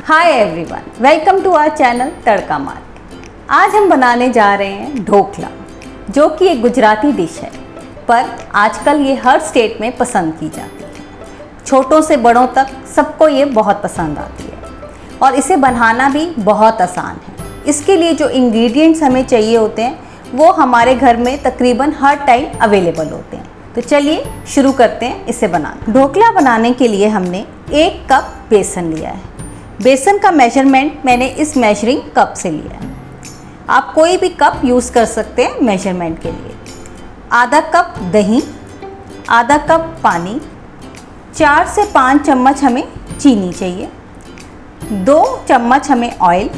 Hi everyone, welcome to our channel Tadka Maar. आज हम बनाने जा रहे हैं ढोकला, जो कि एक गुजराती डिश है, पर आजकल ये हर स्टेट में पसंद की जाती है। छोटों से बड़ों तक सबको ये बहुत पसंद आती है और इसे बनाना भी बहुत आसान है। इसके लिए जो इंग्रेडिएंट्स हमें चाहिए होते हैं वो हमारे घर में तकरीबन हर टाइम अवेलेबल होते हैं। तो चलिए शुरू करते हैं इसे बनाना। ढोकला बनाने के लिए हमने 1 कप बेसन लिया है। बेसन का मेजरमेंट मैंने इस मेजरिंग कप से लिया है। आप कोई भी कप यूज़ कर सकते हैं मेजरमेंट के लिए। आधा कप दही, आधा कप पानी, 4 से 5 चम्मच हमें चीनी चाहिए, 2 चम्मच हमें ऑयल,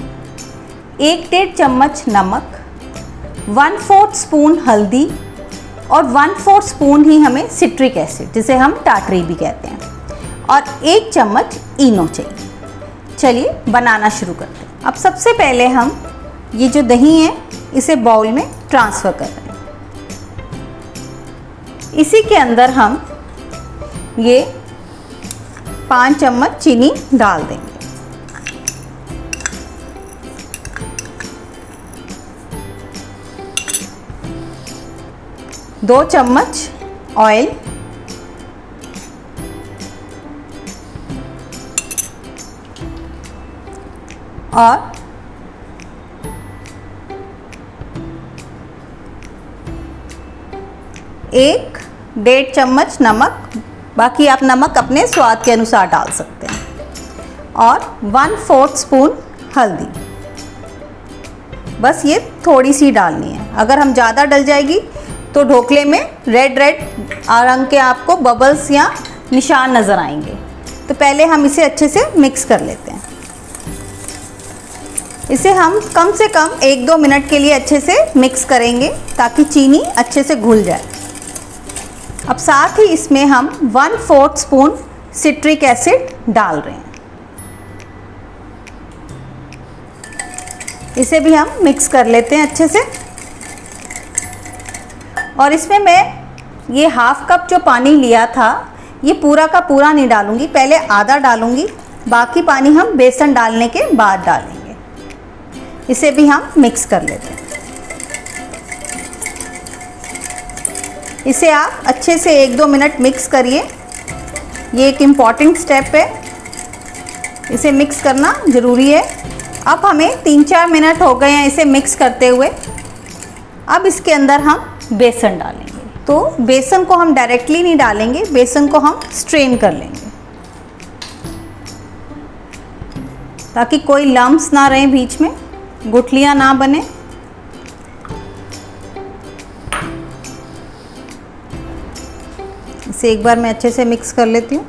1-1.5 चम्मच नमक, 1/4 स्पून हल्दी और 1/4 स्पून ही हमें सिट्रिक एसिड, जिसे हम टाटरी भी कहते हैं, और 1 चम्मच इनो चाहिए। चलिए बनाना शुरू करते हैं। अब सबसे पहले हम ये जो दही है इसे बाउल में ट्रांसफ़र कर रहे हैं। इसी के अंदर हम ये 5 चम्मच चीनी डाल देंगे। दो चम्मच ऑयल, और 1-1.5 चम्मच नमक, बाकी आप नमक अपने स्वाद के अनुसार डाल सकते हैं, और 1/4 स्पून हल्दी। बस ये थोड़ी सी डालनी है, अगर हम ज़्यादा डल जाएगी तो ढोकले में रेड रंग के आपको बबल्स या निशान नज़र आएंगे। तो पहले हम इसे अच्छे से मिक्स कर लेते हैं। इसे हम कम से कम 1-2 मिनट के लिए अच्छे से मिक्स करेंगे ताकि चीनी अच्छे से घुल जाए। अब साथ ही इसमें हम 1/4 स्पून सिट्रिक एसिड डाल रहे हैं। इसे भी हम मिक्स कर लेते हैं अच्छे से। और इसमें मैं ये 1/2 कप जो पानी लिया था ये पूरा का पूरा नहीं डालूंगी, पहले आधा डालूंगी, बाकी पानी हम बेसन डालने के बाद डालेंगे। इसे भी हम मिक्स कर लेते हैं। इसे आप अच्छे से 1-2 मिनट मिक्स करिए, ये एक इम्पॉर्टेंट स्टेप है, इसे मिक्स करना ज़रूरी है। अब हमें 3-4 मिनट हो गए हैं इसे मिक्स करते हुए। अब इसके अंदर हम बेसन डालेंगे। तो बेसन को हम डायरेक्टली नहीं डालेंगे, बेसन को हम स्ट्रेन कर लेंगे ताकि कोई लम्प्स ना रहे, बीच में गुठलियाँ ना बने। इसे एक बार मैं अच्छे से मिक्स कर लेती हूँ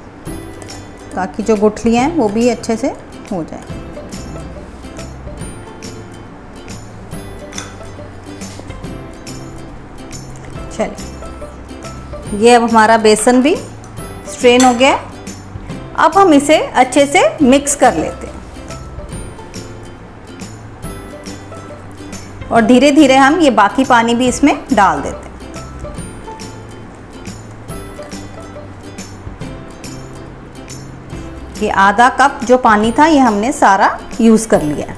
ताकि जो गुठलियाँ हैं वो भी अच्छे से हो जाए। चलिए, ये अब हमारा बेसन भी स्ट्रेन हो गया। अब हम इसे अच्छे से मिक्स कर लेते हैं और धीरे धीरे हम ये बाकी पानी भी इसमें डाल देते हैं। ये आधा कप जो पानी था ये हमने सारा यूज़ कर लिया।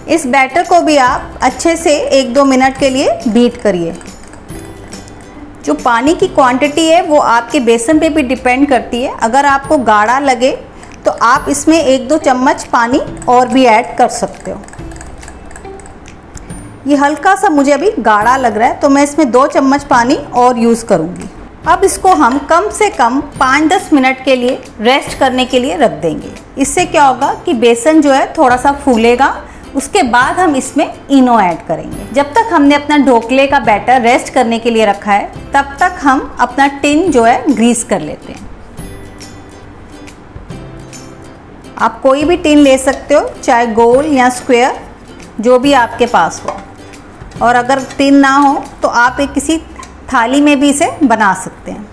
इस बैटर को भी आप अच्छे से 1-2 मिनट के लिए बीट करिए। जो पानी की क्वांटिटी है वो आपके बेसन पे भी डिपेंड करती है। अगर आपको गाढ़ा लगे तो आप इसमें 1-2 चम्मच पानी और भी ऐड कर सकते हो। ये हल्का सा मुझे अभी गाढ़ा लग रहा है तो मैं इसमें 2 चम्मच पानी और यूज़ करूँगी। अब इसको हम कम से कम 5-10 मिनट के लिए रेस्ट करने के लिए रख देंगे। इससे क्या होगा कि बेसन जो है थोड़ा सा फूलेगा, उसके बाद हम इसमें इनो ऐड करेंगे। जब तक हमने अपना ढोकले का बैटर रेस्ट करने के लिए रखा है तब तक हम अपना टिन जो है ग्रीस कर लेते हैं। आप कोई भी टिन ले सकते हो, चाहे गोल या स्क्वायर, जो भी आपके पास हो। और अगर टिन ना हो तो आप एक किसी थाली में भी इसे बना सकते हैं।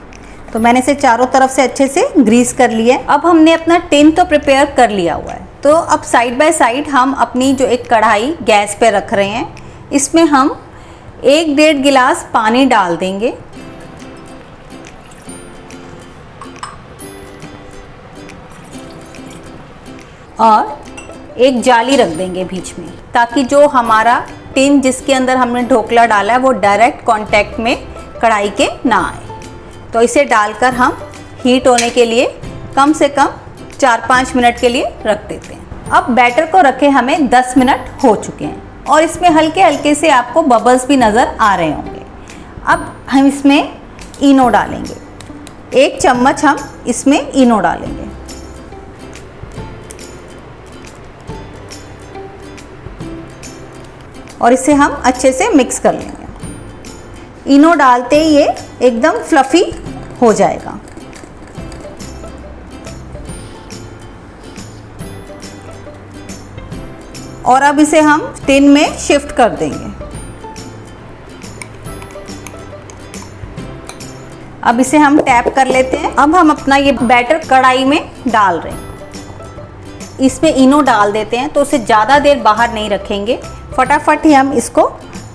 तो मैंने इसे चारों तरफ से अच्छे से ग्रीस कर लिया है। अब हमने अपना टिन तो प्रिपेयर कर लिया हुआ है, तो अब साइड बाय साइड हम अपनी जो एक कढ़ाई गैस पे रख रहे हैं, इसमें हम 1-1.5 गिलास पानी डाल देंगे। और एक जाली रख देंगे बीच में, ताकि जो हमारा टिन जिसके अंदर हमने ढोकला डाला है वो डायरेक्ट कांटेक्ट में कढ़ाई के ना आए। तो इसे डालकर हम हीट होने के लिए कम से कम 4-5 मिनट के लिए रख देते हैं। अब बैटर को रखे हमें 10 मिनट हो चुके हैं और इसमें हल्के हल्के से आपको बबल्स भी नज़र आ रहे होंगे। अब हम इसमें इनो डालेंगे, 1 चम्मच हम इसमें इनो डालेंगे। और इसे हम अच्छे से मिक्स कर लेंगे। इनो डालते ही ये एकदम फ्लफी हो जाएगा। और अब इसे हम टिन में शिफ्ट कर देंगे। अब इसे हम टैप कर लेते हैं। अब हम अपना ये बैटर कढ़ाई में डाल रहे हैं। इसमें इनो डाल देते हैं तो उसे ज़्यादा देर बाहर नहीं रखेंगे, फटाफट ही हम इसको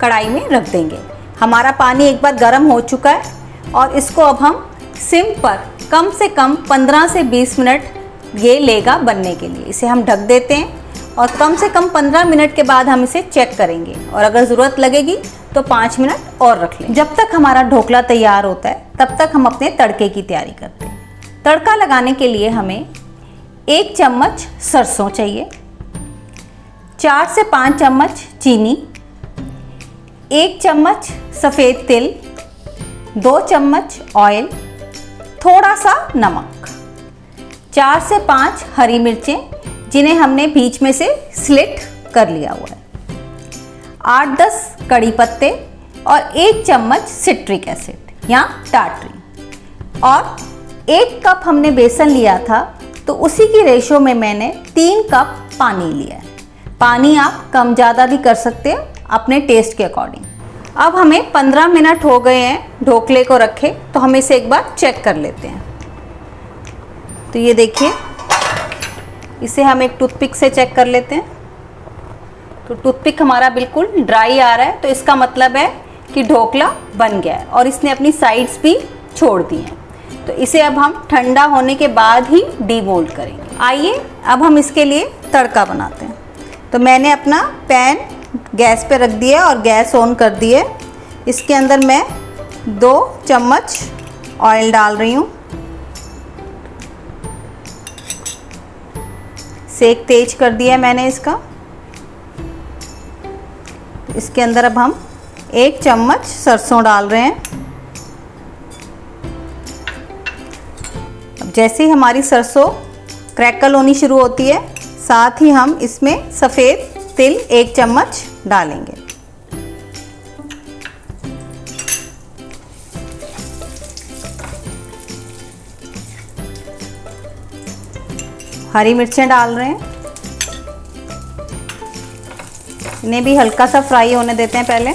कढ़ाई में रख देंगे। हमारा पानी एक बार गर्म हो चुका है और इसको अब हम सिम पर कम से कम 15 से 20 मिनट ये लेगा बनने के लिए। इसे हम ढक देते हैं और कम से कम 15 मिनट के बाद हम इसे चेक करेंगे और अगर ज़रूरत लगेगी तो 5 मिनट और रख लें। जब तक हमारा ढोकला तैयार होता है तब तक हम अपने तड़के की तैयारी करते हैं। तड़का लगाने के लिए हमें 1 चम्मच सरसों चाहिए, 4 से 5 चम्मच चीनी, 1 चम्मच सफ़ेद तिल, 2 चम्मच ऑयल, थोड़ा सा नमक, 4 से 5 हरी मिर्चें जिन्हें हमने बीच में से स्लिट कर लिया हुआ है, 8-10 कड़ी पत्ते और 1 चम्मच सिट्रिक एसिड या टाटरी। और 1 कप हमने बेसन लिया था तो उसी की रेशो में मैंने 3 कप पानी लिया है। पानी आप कम ज़्यादा भी कर सकते हैं अपने टेस्ट के अकॉर्डिंग। अब हमें 15 मिनट हो गए हैं ढोकले को रखे, तो हम इसे एक बार चेक कर लेते हैं। तो ये देखिए, इसे हम एक टूथपिक से चेक कर लेते हैं। तो टूथपिक हमारा बिल्कुल ड्राई आ रहा है, तो इसका मतलब है कि ढोकला बन गया है और इसने अपनी साइड्स भी छोड़ दी हैं। तो इसे अब हम ठंडा होने के बाद ही डीमोल्ड करेंगे। आइए अब हम इसके लिए तड़का बनाते हैं। तो मैंने अपना पैन गैस पे रख दिया और गैस ऑन कर दी है। इसके अंदर मैं 2 चम्मच ऑयल डाल रही हूँ। सेक तेज कर दिया है मैंने इसका। इसके अंदर अब हम 1 चम्मच सरसों डाल रहे हैं। अब जैसे ही हमारी सरसों क्रैकल होनी शुरू होती है, साथ ही हम इसमें सफ़ेद तिल 1 चम्मच डालेंगे। हरी मिर्चें डाल रहे हैं, इन्हें भी हल्का सा फ्राई होने देते हैं पहले।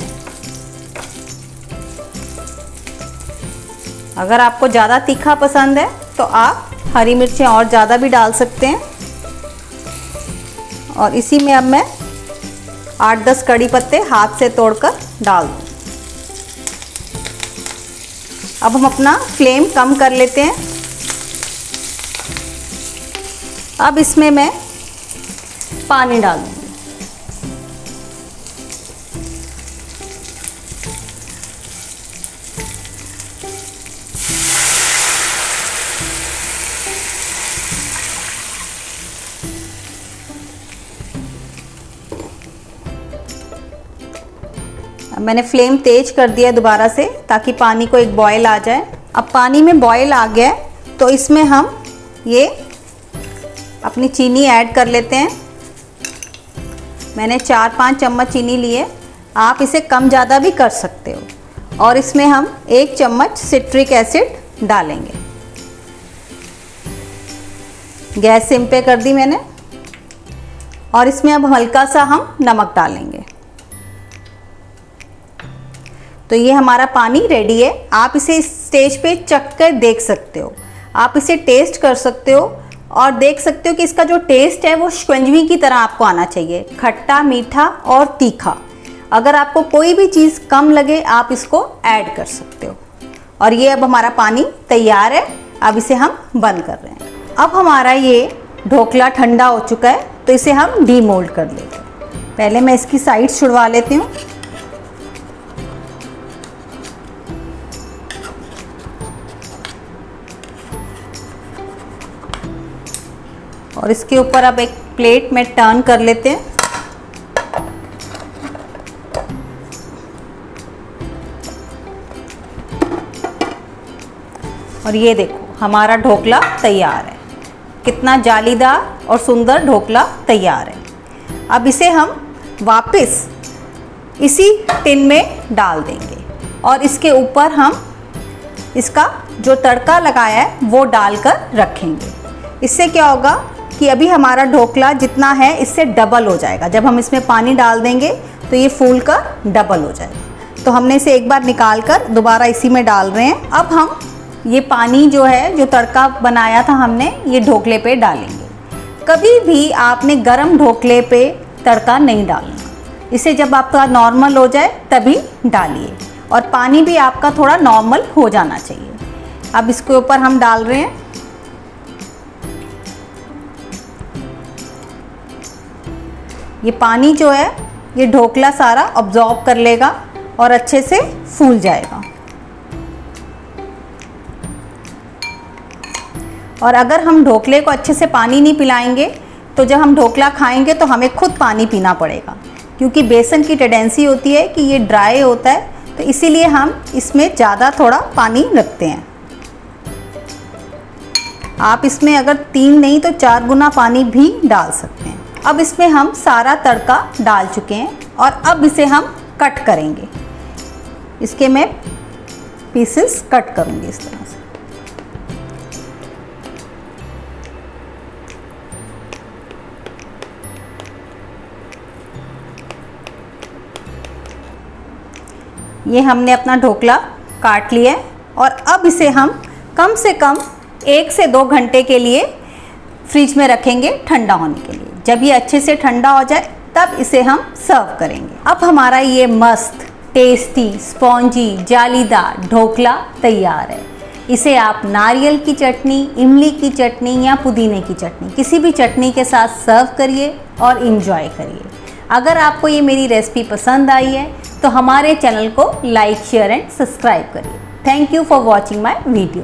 अगर आपको ज़्यादा तीखा पसंद है तो आप हरी मिर्चें और ज़्यादा भी डाल सकते हैं। और इसी में अब मैं 8-10 कड़ी पत्ते हाथ से तोड़कर डाल दूँ। अब हम अपना फ्लेम कम कर लेते हैं। अब इसमें मैं पानी डालूंगी। अब मैंने फ्लेम तेज कर दिया दोबारा से, ताकि पानी को एक बॉयल आ जाए। अब पानी में बॉयल आ गया है तो इसमें हम ये अपनी चीनी ऐड कर लेते हैं। मैंने 4-5 चम्मच चीनी लिए, आप इसे कम ज़्यादा भी कर सकते हो। और इसमें हम 1 चम्मच सिट्रिक एसिड डालेंगे। गैस सिम पे कर दी मैंने। और इसमें अब हल्का सा हम नमक डालेंगे। तो ये हमारा पानी रेडी है। आप इसे इस स्टेज पे चख कर देख सकते हो, आप इसे टेस्ट कर सकते हो और देख सकते हो कि इसका जो टेस्ट है वो शिकंजवी की तरह आपको आना चाहिए, खट्टा, मीठा और तीखा। अगर आपको कोई भी चीज़ कम लगे आप इसको ऐड कर सकते हो। और ये अब हमारा पानी तैयार है। अब इसे हम बंद कर रहे हैं। अब हमारा ये ढोकला ठंडा हो चुका है, तो इसे हम डीमोल्ड कर लेते हैं। पहले मैं इसकी साइड छुड़वा लेती हूँ। और इसके ऊपर अब एक प्लेट में टर्न कर लेते हैं। और ये देखो हमारा ढोकला तैयार है। कितना जालीदार और सुंदर ढोकला तैयार है। अब इसे हम वापस इसी टिन में डाल देंगे और इसके ऊपर हम इसका जो तड़का लगाया है वो डालकर रखेंगे। इससे क्या होगा कि अभी हमारा ढोकला जितना है इससे डबल हो जाएगा। जब हम इसमें पानी डाल देंगे तो ये फूल कर डबल हो जाएगा। तो हमने इसे एक बार निकाल कर दोबारा इसी में डाल रहे हैं। अब हम ये पानी जो है, जो तड़का बनाया था हमने, ये ढोकले पे डालेंगे। कभी भी आपने गरम ढोकले पे तड़का नहीं डालना। इसे जब आपका नॉर्मल हो जाए तभी डालिए और पानी भी आपका थोड़ा नॉर्मल हो जाना चाहिए। अब इसके ऊपर हम डाल रहे हैं। ये पानी जो है ये ढोकला सारा अब्जॉर्ब कर लेगा और अच्छे से फूल जाएगा। और अगर हम ढोकले को अच्छे से पानी नहीं पिलाएंगे तो जब हम ढोकला खाएंगे तो हमें खुद पानी पीना पड़ेगा, क्योंकि बेसन की टेंडेंसी होती है कि ये ड्राई होता है, तो इसीलिए हम इसमें ज़्यादा थोड़ा पानी रखते हैं। आप इसमें अगर 3 नहीं तो 4 गुना पानी भी डाल सकते हैं। अब इसमें हम सारा तड़का डाल चुके हैं और अब इसे हम कट करेंगे। इसके मैं पीसेस कट करूँगी इस तरह से। ये हमने अपना ढोकला काट लिया है और अब इसे हम कम से कम 1 से 2 घंटे के लिए फ्रिज में रखेंगे ठंडा होने के लिए। जब ये अच्छे से ठंडा हो जाए तब इसे हम सर्व करेंगे। अब हमारा ये मस्त, टेस्टी, स्पॉन्जी, जालीदार ढोकला तैयार है। इसे आप नारियल की चटनी, इमली की चटनी या पुदीने की चटनी, किसी भी चटनी के साथ सर्व करिए और इन्जॉय करिए। अगर आपको ये मेरी रेसिपी पसंद आई है तो हमारे चैनल को लाइक, शेयर एंड सब्सक्राइब करिए। Thank you for watching my video.